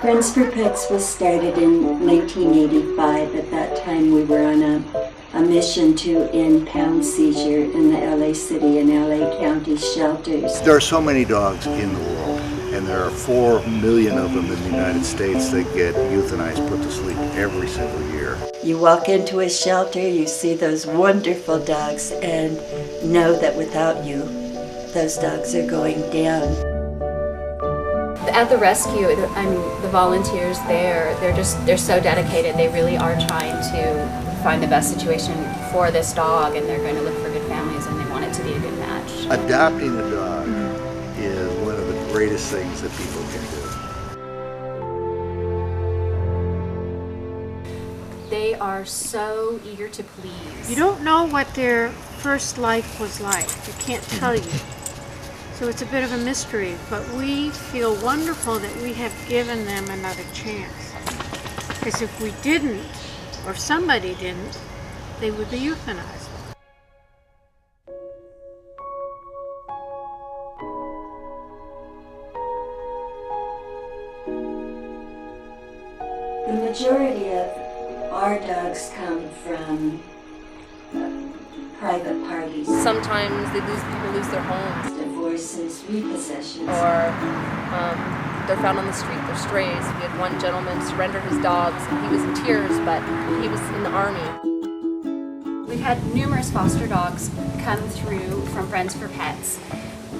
Friends for Pets was started in 1985. At that time, we were on a mission to end pound seizure in the LA City and LA County shelters. There are so many dogs in the world, and there are 4 million of them in the United States that get euthanized, put to sleep every single year. You walk into a shelter, you see those wonderful dogs, and know that without you, those dogs are going down. At the rescue, the volunteers there, they're so dedicated. They really are trying to find the best situation for this dog, and they're going to look for good families, and they want it to be a good match. Adopting a dog is one of the greatest things that people can do. They are so eager to please. You don't know what their first life was like. They can't tell you. So it's a bit of a mystery, but we feel wonderful that we have given them another chance. Because if we didn't, or if somebody didn't, they would be euthanized. The majority of our dogs come from private parties. Sometimes people lose their homes. Divorces, repossessions. Or they're found on the street, they're strays. We had one gentleman surrender his dogs, and he was in tears, but he was in the Army. We've had numerous foster dogs come through from Friends for Pets.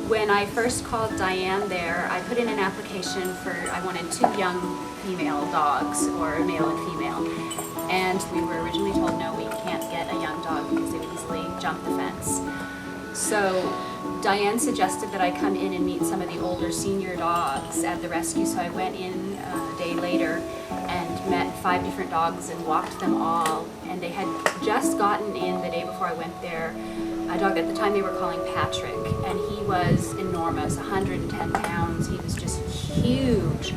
When I first called Diane there, I put in an application I wanted 2 young female dogs, or a male and female. And we were originally told, no, we can't get a young dog because they would easily jump the fence. So Diane suggested that I come in and meet some of the older senior dogs at the rescue. So I went in a day later and met 5 different dogs and walked them all. And they had just gotten in the day before I went there a dog at the time they were calling Patrick, and he was enormous, 110 pounds. He was just huge,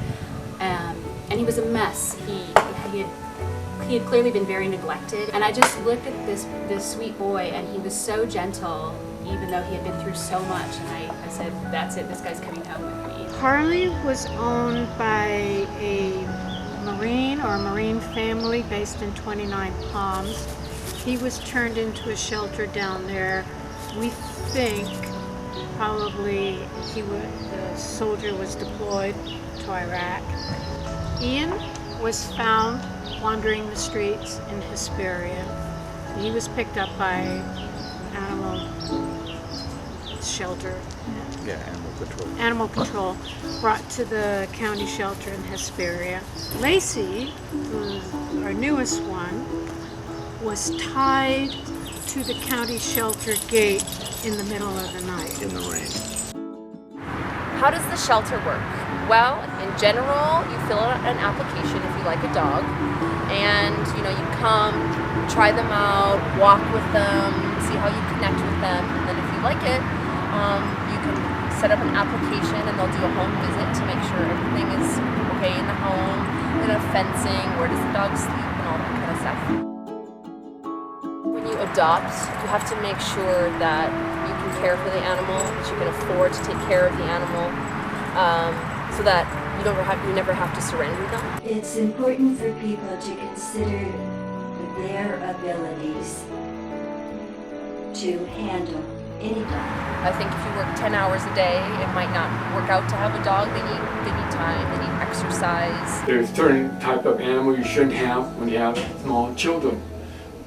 and he was a mess. He had clearly been very neglected, and I just looked at this sweet boy, and he was so gentle, even though he had been through so much. And I said, that's it, this guy's coming home with me. Harley was owned by a Marine family based in 29 Palms. He was turned into a shelter down there. We think probably the soldier was deployed to Iraq. Ian was found wandering the streets in Hesperia. He was picked up by animal shelter. Yeah, animal control. Animal control, brought to the county shelter in Hesperia. Lacey, who's our newest one, was tied to the county shelter gate in the middle of the night. In the rain. How does the shelter work? Well, in general, you fill out an application if you like a dog, and you come, try them out, walk with them, see how you connect with them, and then if you like it, you can set up an application and they'll do a home visit to make sure everything is okay in the home, fencing, where does the dog sleep, and all that kind of stuff. When you adopt, you have to make sure that you can care for the animal, that you can afford to take care of the animal, so that you never have to surrender them. It's important for people to consider their abilities to handle any dog. I think if you work 10 hours a day, it might not work out to have a dog. They need time, they need exercise. There's a certain type of animal you shouldn't have when you have small children.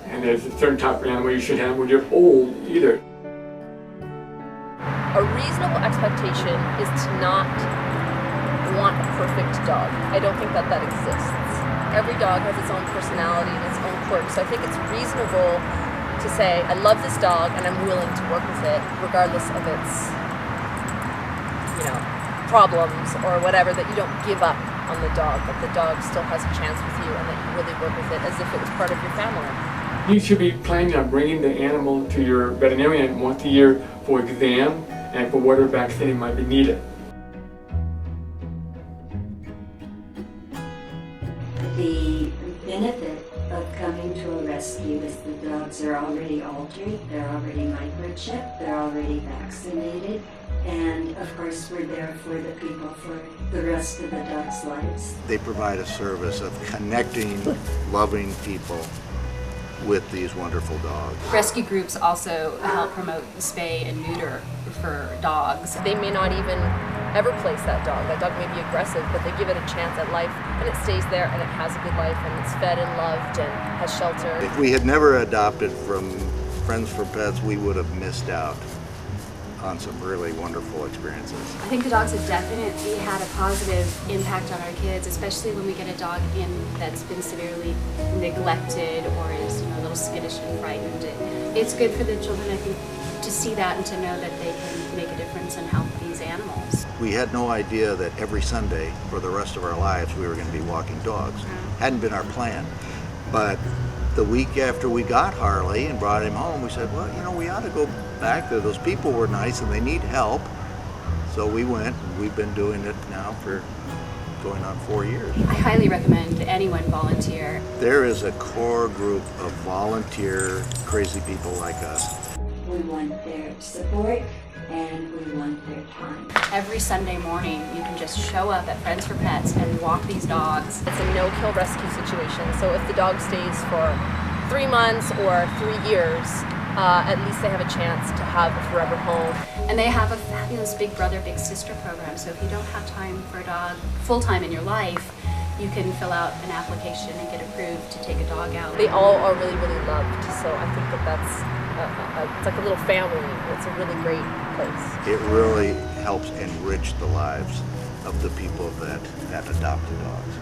And there's a certain type of animal you shouldn't have when you're old either. A reasonable expectation is to not want a perfect dog. I don't think that exists. Every dog has its own personality and its own quirks, so I think it's reasonable to say, I love this dog and I'm willing to work with it regardless of its, problems or whatever, that you don't give up on the dog, that the dog still has a chance with you and that you really work with it as if it was part of your family. You should be planning on bringing the animal to your veterinarian once a year for exam and for whatever vaccine might be needed. The benefit of coming to a rescue is the dogs are already altered. country. They're already microchipped, they're already vaccinated, and of course we're there for the people for the rest of the dogs' lives. They provide a service of connecting loving people with these wonderful dogs. Rescue groups also help promote spay and neuter for dogs. They may not even ever place that dog. That dog may be aggressive, but they give it a chance at life, and it stays there, and it has a good life, and it's fed and loved and has shelter. If we had never adopted from Friends for Pets, we would have missed out on some really wonderful experiences. I think the dogs have definitely had a positive impact on our kids, especially when we get a dog in that's been severely neglected or is a little skittish and frightened. It's good for the children, I think, to see that and to know that they can make a difference and help these animals. We had no idea that every Sunday for the rest of our lives we were going to be walking dogs. Hadn't been our plan. But the week after we got Harley and brought him home, we said, well, we ought to go back there. Those people were nice and they need help. So we went, and we've been doing it now for going on 4 years. I highly recommend anyone volunteer. There is a core group of volunteer crazy people like us. We want their support and we want their time. Every Sunday morning, you can just show up at Friends for Pets and walk these dogs. It's a no-kill rescue situation, so if the dog stays for 3 months or 3 years, at least they have a chance to have a forever home. And they have a fabulous big brother, big sister program, so if you don't have time for a dog full-time in your life, you can fill out an application and get approved to take a dog out. They all are really, really loved, so I think that's it's like a little family. It's a really great place. It really helps enrich the lives of the people that adopt the dogs.